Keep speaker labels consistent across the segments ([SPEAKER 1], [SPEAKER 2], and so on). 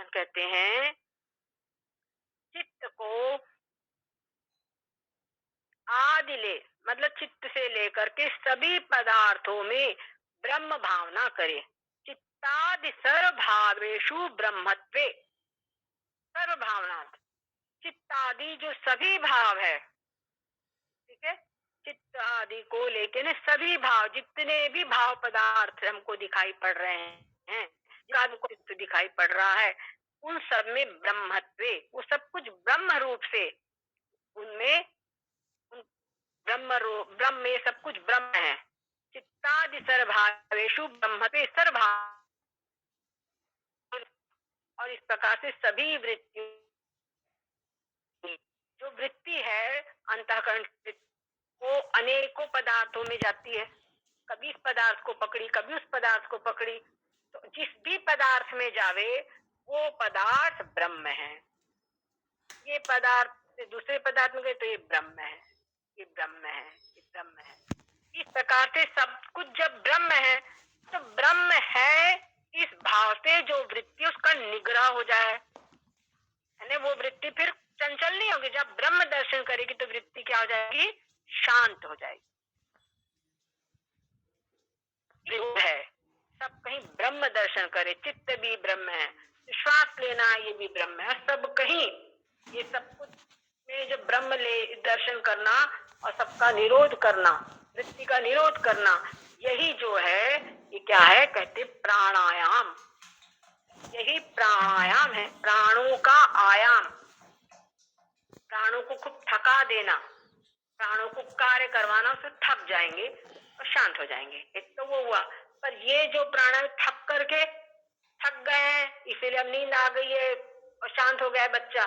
[SPEAKER 1] कहते हैं चित्त को आदि ले, मतलब चित्त से लेकर के सभी पदार्थों में ब्रह्म भावना करे। चित्तादि सर्व भावेषु ब्रह्मत्वे, सर्व भावना, चित्तादि जो सभी भाव है, ठीक है, चित्त आदि को लेके न सभी भाव, जितने भी भाव पदार्थ हमको दिखाई पड़ रहे हैं, हमको चित्त दिखाई पड़ रहा है, उन सब में ब्रह्मत्वे, वो सब कुछ ब्रह्म रूप से, उनमें ब्रह्म में सब कुछ ब्रह्म है। चित्तादि सर्वभावेषु ब्रह्मत्वे सर्वभाव, और इस प्रकार से सभी वृत्ति, जो वृत्ति है अंतःकरण वो अनेकों पदार्थों में जाती है, कभी इस पदार्थ को पकड़ी कभी उस पदार्थ को पकड़ी, तो जिस भी पदार्थ में जावे वो पदार्थ ब्रह्म है। ये पदार्थ से दूसरे पदार्थ में गए तो ये ब्रह्म है, ये ब्रह्म है, ये ब्रह्म है। इस प्रकार से सब कुछ जब ब्रह्म है तो ब्रह्म है, इस भाव से जो वृत्ति उसका निग्रह हो जाए, है ना, वो वृत्ति फिर चंचल नहीं होगी। जब ब्रह्म दर्शन करेगी तो वृत्ति क्या हो जाएगी, शांत हो जाएगी। है सब कहीं ब्रह्म दर्शन करे, चित्त भी ब्रह्म है, श्वास लेना ये भी ब्रह्म है, सब कहीं ये सब कुछ में जो ब्रह्म ले दर्शन करना और सबका निरोध करना, वृत्ति का निरोध करना, यही जो है ये क्या है, कहते प्राणायाम। यही प्राणायाम है, प्राणों का आयाम, प्राणों को खूब थका देना, प्राणों को कार्य करवाना, उससे थक जाएंगे और शांत हो जाएंगे। एक तो वो हुआ, पर ये जो प्राणायाम थक करके थक गए हैं इसीलिए अब नींद आ गई है और शांत हो गया है बच्चा,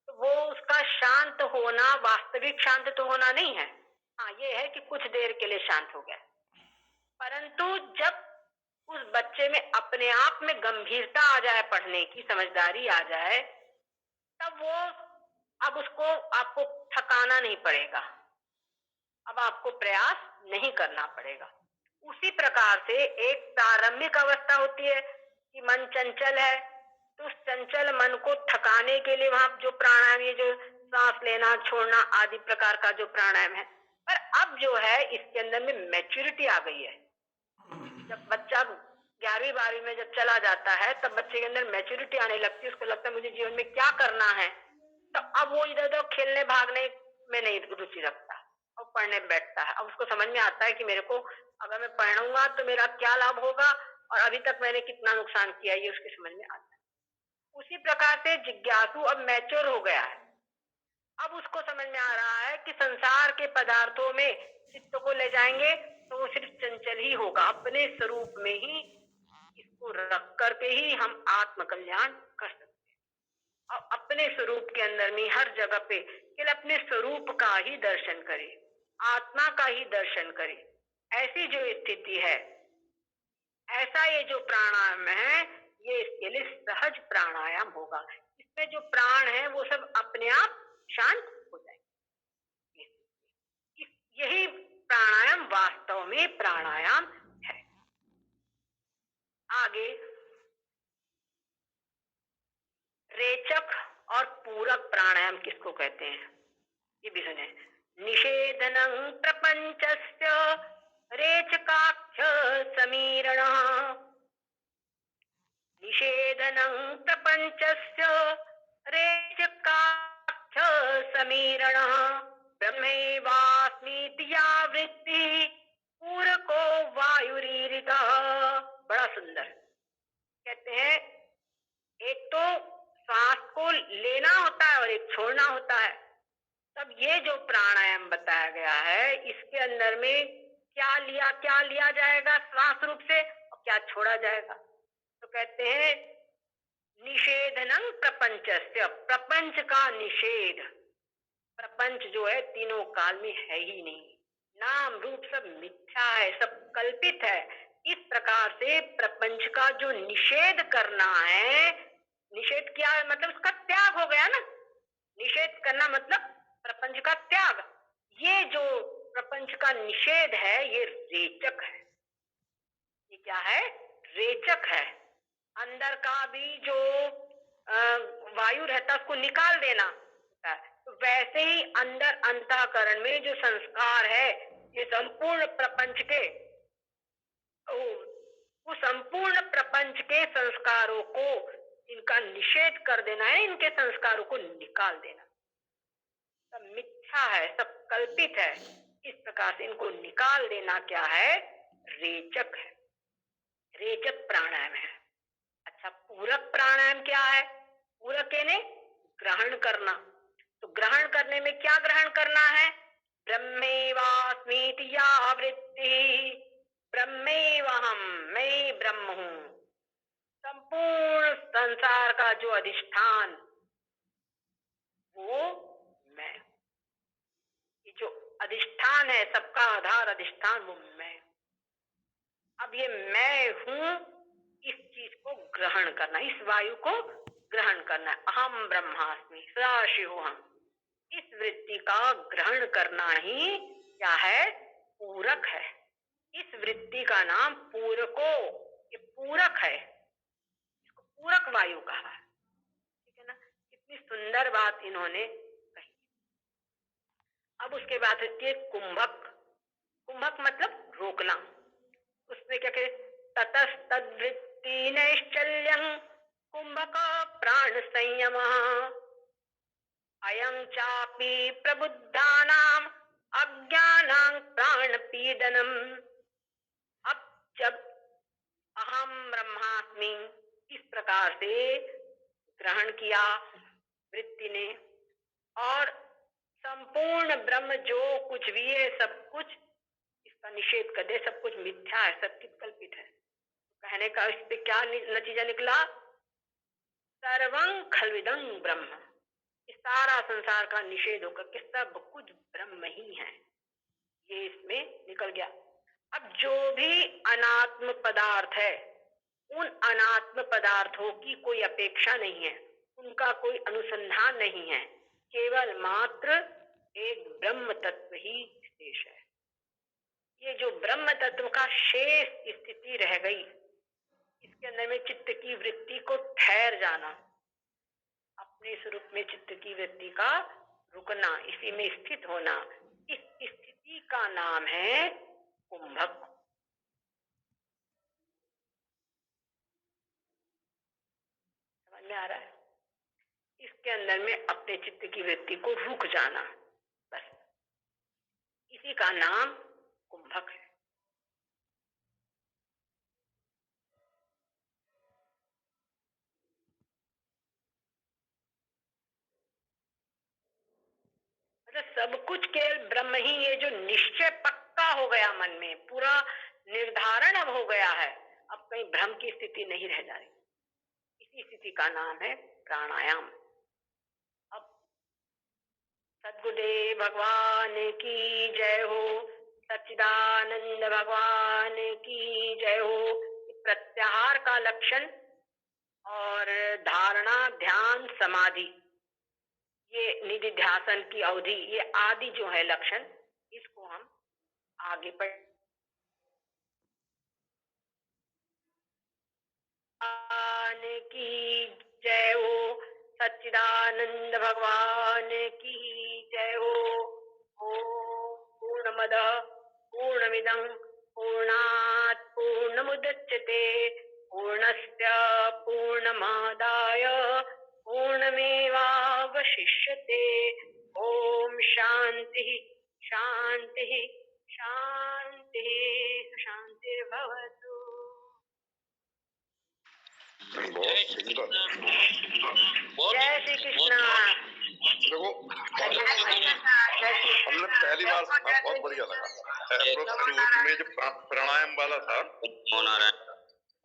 [SPEAKER 1] तो वो उसका शांत होना वास्तविक शांत तो होना नहीं है। हाँ, ये है कि कुछ देर के लिए शांत हो गया, परंतु जब उस बच्चे में अपने आप में गंभीरता आ जाए, पढ़ने की समझदारी आ जाए, तब वो अब उसको आपको थकाना नहीं पड़ेगा, अब आपको प्रयास नहीं करना पड़ेगा। उसी प्रकार से एक प्रारंभिक अवस्था होती है कि मन चंचल है, तो उस चंचल मन को थकाने के लिए वहां जो प्राणायाम, ये जो सांस लेना छोड़ना आदि प्रकार का जो प्राणायाम है, पर अब जो है इसके अंदर में मैच्योरिटी आ गई है। जब बच्चा 11वीं 12वीं में जब चला जाता है तब बच्चे के अंदर मैच्योरिटी आने लगती है, उसको लगता है मुझे जीवन में क्या करना है, तो अब वो इधर उधर खेलने भागने में नहीं रुचि रखता और पढ़ने बैठता है। अब उसको समझ में आता है कि मेरे को अगर मैं पढ़ूंगा तो मेरा क्या लाभ होगा और अभी तक मैंने कितना नुकसान किया, ये उसके समझ में आता है। उसी प्रकार से जिज्ञासु अब मैच्योर हो गया है, अब उसको समझ में आ रहा है कि संसार के पदार्थों में चित्त को ले जाएंगे तो वो सिर्फ चंचल ही होगा, अपने स्वरूप में ही इसको रख करके ही हम आत्म कल्याण कर सकते हैं। और अपने स्वरूप के अंदर में हर जगह पे केवल अपने स्वरूप का ही दर्शन करे, आत्मा का ही दर्शन करे, ऐसी जो स्थिति है, ऐसा ये जो प्राणायाम है ये इसके लिए सहज प्राणायाम होगा। इसमें जो प्राण है वो सब अपने आप शांत हो जाएंगे। यही प्राणायाम वास्तव में प्राणायाम है। आगे रेचक और पूरक प्राणायाम किसको कहते हैं ये भी सुने। निषेधनं प्रपंचस्य रेचकाख्य समीरण, निषेधनं प्रपंचस्य रेचकाख्य समीरण, ब्रह्मैवास्मीति या वृत्ति पूरको वायुरीरितः। बड़ा सुंदर कहते हैं, एक तो सांस को लेना होता है और एक छोड़ना होता है। तब ये जो प्राणायाम बताया गया है इसके अंदर में क्या लिया जाएगा श्वास रूप से और क्या छोड़ा जाएगा। तो कहते हैं निषेधनं प्रपंचस्य, प्रपंच का निषेध। प्रपंच जो है तीनों काल में है ही नहीं, नाम रूप सब मिथ्या है, सब कल्पित है। इस प्रकार से प्रपंच का जो निषेध करना है, निषेध किया है मतलब उसका त्याग हो गया ना, निषेध करना मतलब प्रपंच का त्याग। ये जो प्रपंच का निषेध है ये रेचक है। ये क्या है, रेचक है। अंदर का भी जो वायु रहता उसको निकाल देना होता है। तो वैसे ही अंदर अंतःकरण में जो संस्कार है, ये संपूर्ण प्रपंच के वो संपूर्ण प्रपंच के संस्कारों को इनका निषेध कर देना है, इनके संस्कारों को निकाल देना। सब मिथ्या है, सब कल्पित है, इस प्रकार से इनको निकाल देना क्या है? रेचक है, रेचक प्राणायाम है। अच्छा, पूरक प्राणायाम क्या है? पूरक यानी ग्रहण करना। तो ग्रहण करने में क्या ग्रहण करना है? ब्रह्मेवास्मीति या वृत्ति, ब्रह्मेवहम, मैं ब्रह्म हूं। संपूर्ण संसार का जो अधिष्ठान वो मैं, ये जो अधिष्ठान है, सबका आधार अधिष्ठान वो मैं। अब ये मैं हूं, इस चीज को ग्रहण करना, इस वायु को ग्रहण करना। अहम ब्रह्मास्मि सदाशिवोहम, इस वृत्ति का ग्रहण करना ही क्या है? पूरक है। इस वृत्ति का नाम पूरको, ये पूरक है, इसको पूरक वायु कहा है। ठीक है ना? कितनी सुंदर बात इन्होंने कही। अब उसके बाद है कुंभक। कुंभक मतलब रोकना। उसमें क्या कहे? ततस्तद्वृत्ति नैश्चल्यं कुंभक प्राण संयम अयं चापि प्रबुद्धानाम अज्ञानां प्राण पीडनम। अब जब अहम ब्रह्मास्मि इस प्रकार से ग्रहण किया वृत्ति ने, और संपूर्ण ब्रह्म जो कुछ भी है सब कुछ इसका निषेध कर दे, सब कुछ मिथ्या है, सब कुछ कल्पित है। कहने का इस पे क्या नतीजा निकला? सर्वं खल्विदं ब्रह्म, इस सारा संसार का निषेध होकर कि सब कुछ ब्रह्म ही है, ये इसमें निकल गया। अब जो भी अनात्म पदार्थ है, उन अनात्म पदार्थों की कोई अपेक्षा नहीं है, उनका कोई अनुसंधान नहीं है, केवल मात्र एक ब्रह्म तत्व ही शेष है। ये जो ब्रह्म तत्व का शेष स्थिति रह गई, इसके अंदर में चित्त की वृत्ति को ठहर जाना, अपने स्वरूप में चित्त की वृत्ति का रुकना, इसी में स्थित होना, इस स्थिति का नाम है कुंभक। समझ में आ रहा है? इसके अंदर में अपने चित्त की वृत्ति को रुक जाना, बस इसी का नाम कुंभक है। मतलब सब कुछ केवल ब्रह्म ही, ये जो निश्चय पक्का हो गया मन में, पूरा निर्धारण अब हो गया है, अब कहीं भ्रम की स्थिति नहीं रह जा रही, इसी स्थिति का नाम है प्राणायाम। अब सद्गुरुदेव भगवान की जय हो, सच्चिदानंद भगवान की जय हो। प्रत्याहार का लक्षण और धारणा, ध्यान, समाधि, ये निधिध्यासन की अवधि, ये आदि जो है लक्षण, इसको हम आगे पढ़ की जय हो, सच्चिदानंद भगवान की जय हो। ओम पूर्णमदः पूर्णमिदं पूर्णात् पूर्णमुदच्यते पूर्णस्य पूर्णमादाय पूर्णमेवावशिष्यते। ओम शांति शांति शांति शांतिर्भवतु।
[SPEAKER 2] बहुत सुंदर।
[SPEAKER 1] जय श्री कृष्णा।
[SPEAKER 2] देखो हमने पहली बार सुना, बहुत बढ़िया लगा। शुरू में जो प्राणायाम वाला था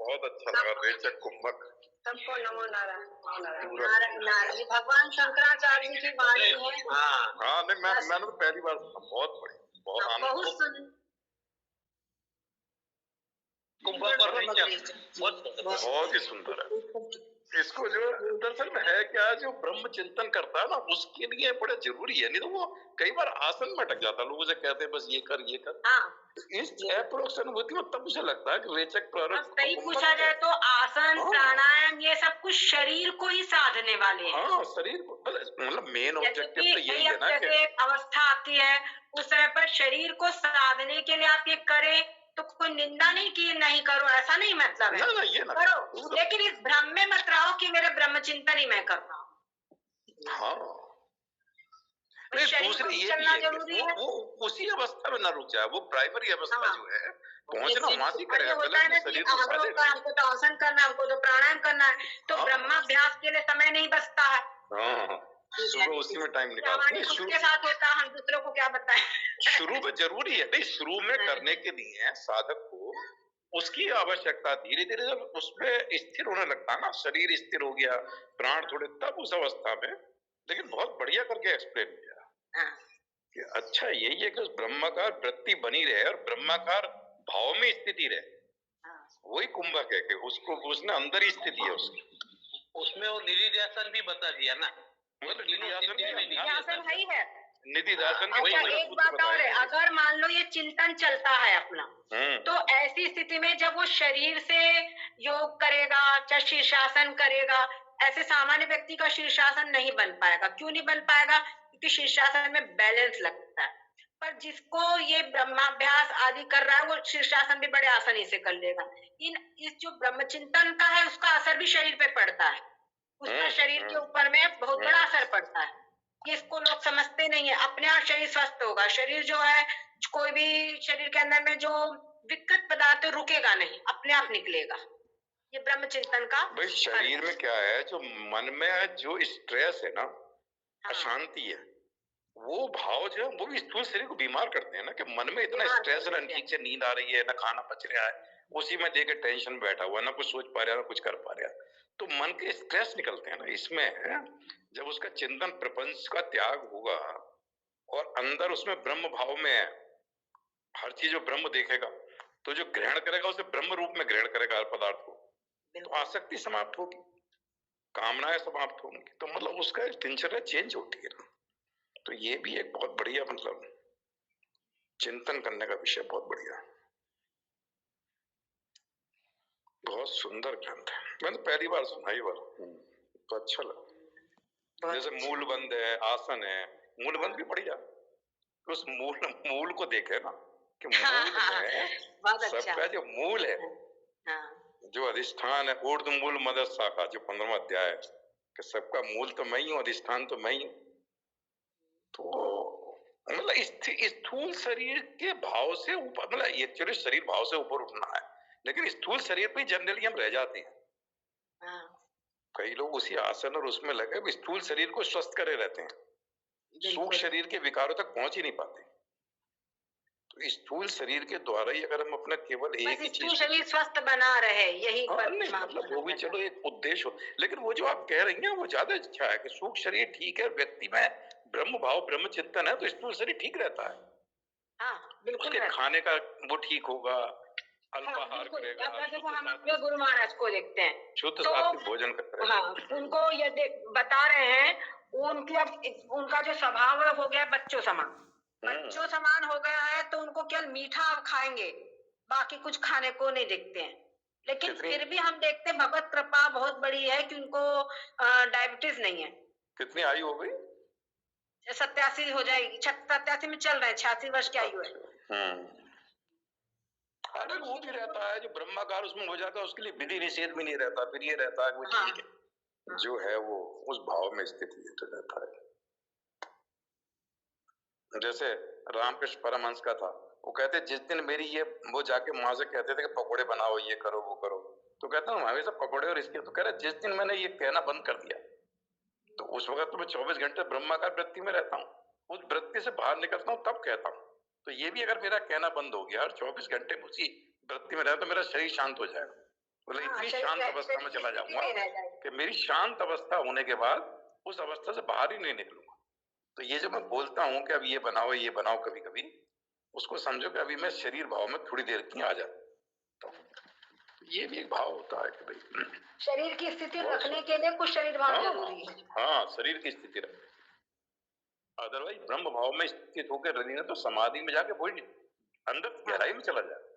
[SPEAKER 2] बहुत अच्छा लगा, रेचक कुंभक।
[SPEAKER 1] सबको नमो नारायण। भगवान शंकराचार्य जी की वाणी है।
[SPEAKER 2] हाँ नहीं, मैंने तो पहली बार सुना, बहुत बढ़िया, बहुत आनंद, बहुत ही सुंदर है। इसको जो दरअसल में है क्या, जो ब्रह्म चिंतन करता है ना उसके लिए बड़ा जरूरी है, नहीं तो वो कई बार आसन में अटक जाता है। लोग उसे कहते हैं बस ये कर ये कर। इस अप्रोक्स अनुभूति में तब उसे लगता है कि रेचक प्रारब्ध
[SPEAKER 1] सही पूछा जाए तो आसन प्राणायाम ये सब कुछ शरीर को ही साधने वाले हैं।
[SPEAKER 2] हाँ, शरीर को मतलब मेन ऑब्जेक्टिव तो यही है ना
[SPEAKER 1] कि अवस्था आती है उस समय पर शरीर को साधने के लिए आप ये करें तो कोई निंदा नहीं कि नहीं करो, ऐसा नहीं मतलब है।
[SPEAKER 2] ना, ये ना
[SPEAKER 1] करो, लेकिन इस भ्रम में मत रहो कि मेरे ब्रह्म चिंतन ही मैं कर रहा हूँ।
[SPEAKER 2] हाँ, दूसरी ये भी है कि वो उसी अवस्था में ना रुक जाए, वो प्राइमरी अवस्था जो है पहुंचना वहां से करेगा।
[SPEAKER 1] होता है ना कि हमको तो आसन करना है, हमको तो प्राणायाम करना है, तो ब्रह्माभ्यास के लिए समय नहीं बचता है।
[SPEAKER 2] सुबह उसी में टाइम निकालते हैं।
[SPEAKER 1] शुरू के साथ होता है, हम दूसरों को क्या बताएं।
[SPEAKER 2] शुरू में जरूरी है, नहीं शुरू में करने के लिए साधक को उसकी आवश्यकता धीरे धीरे जब उसमें स्थिर होने लगता है ना, शरीर स्थिर हो गया, प्राण थोड़े, तब उस अवस्था में। लेकिन बहुत बढ़िया करके एक्सप्लेन किया कि अच्छा यही है कि उस ब्रह्माकार वृत्ति बनी रहे और ब्रह्माकार भाव में स्थिति रहे। वही कुंभक है कि उसको उसने अंदर ही स्थिति है उसकी।
[SPEAKER 3] उसमें वो निधिध्यासन भी बता दिया ना,
[SPEAKER 2] मतलब
[SPEAKER 1] निधिध्यासन है।
[SPEAKER 2] निधिध्यासन
[SPEAKER 1] अच्छा, एक बात और है, अगर मान लो ये चिंतन चलता है अपना, तो ऐसी स्थिति में जब वो शरीर से योग करेगा चाहे शीर्षासन करेगा, ऐसे सामान्य व्यक्ति का शीर्षासन नहीं बन पाएगा। क्यों नहीं बन पाएगा? क्योंकि शीर्षासन में बैलेंस लगता है। पर जिसको ये ब्रह्माभ्यास आदि कर रहा है वो शीर्षासन भी बड़े आसानी से कर लेगा। इस जो ब्रह्मचिंतन का है उसका असर भी शरीर पे पड़ता है, उसका शरीर के ऊपर में बहुत बड़ा असर पड़ता है। इसको लोग समझते नहीं है। अपने आप शरीर स्वस्थ होगा। शरीर जो है, कोई भी शरीर के अंदर में जो विकृत पदार्थ रुकेगा नहीं, अपने आप निकलेगा। ये ब्रह्म चिंतन का
[SPEAKER 2] भाई शरीर में क्या है, जो मन में जो स्ट्रेस है ना, अशांति है, वो भाव जो है वो भी स्थूल शरीर को बीमार करते हैं ना, कि मन में इतना स्ट्रेस है, ठीक से नींद आ रही है, ना खाना पच रहा है, उसी में देखे टेंशन में बैठा हुआ, ना कुछ सोच पा रहा है ना कुछ कर पा रहा है, तो मन के स्ट्रेस निकलते हैं ना। इसमें जब उसका चिंतन प्रपंच का त्याग होगा और अंदर उसमें ब्रह्म भाव में है, हर चीज जो ब्रह्म देखेगा, तो जो ग्रहण करेगा उसे ब्रह्म रूप में ग्रहण करेगा हर पदार्थ को, तो आसक्ति समाप्त होगी, कामनाएं समाप्त होंगी, तो मतलब उसका दिनचर्या चेंज होती है ना। तो ये भी एक बहुत बढ़िया मतलब चिंतन करने का विषय, बहुत बढ़िया, बहुत सुंदर ग्रंथ है। मैंने तो पहली बार सुना ही बार, तो अच्छा लगा। जैसे मूल बंद है, आसन है, मूल बंद भी बढ़िया, उस मूल को देखे ना कि मूल में सबका जो मूल है, जो अधिष्ठान है, ऊर्ध मूल मदद शाखा, जो 15वां अध्याय है कि सबका मूल तो मैं ही हूँ, अधिष्ठान तो मैं ही हूँ। तो मतलब स्थूल शरीर के भाव से ऊपर, मतलब एक्चुअली शरीर भाव से ऊपर उठना है, लेकिन स्थूल शरीर पे जनरली हम रह जाते हैं। कई लोग उसी आसन और उसमें लगे स्थूल शरीर को स्वस्थ करे रहते हैं, सूक्ष्म शरीर के विकारों तक पहुंच ही नहीं पाते। तो स्थूल शरीर के द्वारा ही अगर हम अपना केवल एक ही चीज,
[SPEAKER 1] शरीर स्वस्थ बना रहे, यही
[SPEAKER 2] मतलब वो भी चलो एक उद्देश्य हो, लेकिन वो जो आप कह रही हैं वो ज्यादा अच्छा है कि सूक्ष्म शरीर ठीक है, व्यक्ति में ब्रह्म भाव ब्रह्म चिंतन है, तो स्थूल शरीर ठीक रहता है। बिल्कुल, उसके खाने का वो ठीक होगा, अल्पाहार करेगा।
[SPEAKER 1] हम अपने गुरु महाराज को देखते हैं,
[SPEAKER 2] शुद्ध सात्विक भोजन करते हैं।
[SPEAKER 1] उनको ये बता रहे हैं, उनकी अब उनका जो स्वभाव हो गया बच्चों समान, बच्चों समान हो गया है, तो उनको केवल मीठा खाएंगे, बाकी कुछ खाने को नहीं देखते हैं। लेकिन फिर भी हम देखते हैं भगवत कृपा बहुत बड़ी है कि उनको डायबिटीज नहीं है।
[SPEAKER 2] कितनी आयु हो गई?
[SPEAKER 1] 87 हो जाएगी, 87 में चल रहे हैं, 86 वर्ष की आयु है।
[SPEAKER 2] अरे वो भी रहता है जो ब्रह्माकार उसमें हो जाता है, उसके लिए विधि निषेध भी नहीं रहता, फिर ये रहता है वो ठीक है, जो है वो उस भाव में स्थित रहता है। जैसे रामकृष्ण परमहंस का था, वो कहते जिस दिन मेरी ये, वो जाके माँ से कहते थे कि पकोड़े बनाओ, ये करो वो करो, तो कहता हूँ हमेशा पकोड़े और इसके, तो कह रहे जिस दिन मैंने ये कहना बंद कर दिया, तो उस वक्त तो मैं 24 घंटे ब्रह्माकार वृत्ति में रहता हूँ, उस वृत्ति से बाहर निकलता हूँ तब कहता हूँ। तो ये भी अगर मेरा कहना बंद हो गया और 24 घंटे उसी वृत्ति में रहा, तो मेरा शरीर शांत हो जाएगा, मतलब इतनी शांत अवस्था में चला जाऊंगा कि मेरी शांत अवस्था होने के बाद उस अवस्था से बाहर ही नहीं निकलूंगा। तो ये जो मैं बोलता हूँ कि अब ये बनाओ कभी कभी, उसको समझो कि अभी मैं शरीर भाव में थोड़ी देर की आ जाता हूँ, ये भी एक भाव होता है कि भाई
[SPEAKER 4] शरीर की स्थिति रखने के लिए कुछ शरीर भाव जरूरी है।
[SPEAKER 2] हाँ, शरीर की स्थिति रखने, अदरवाइज ब्रह्म भाव में स्थित होकर रहेंगे तो समाधि में जाके वही अंदर गहराई में चला जाए।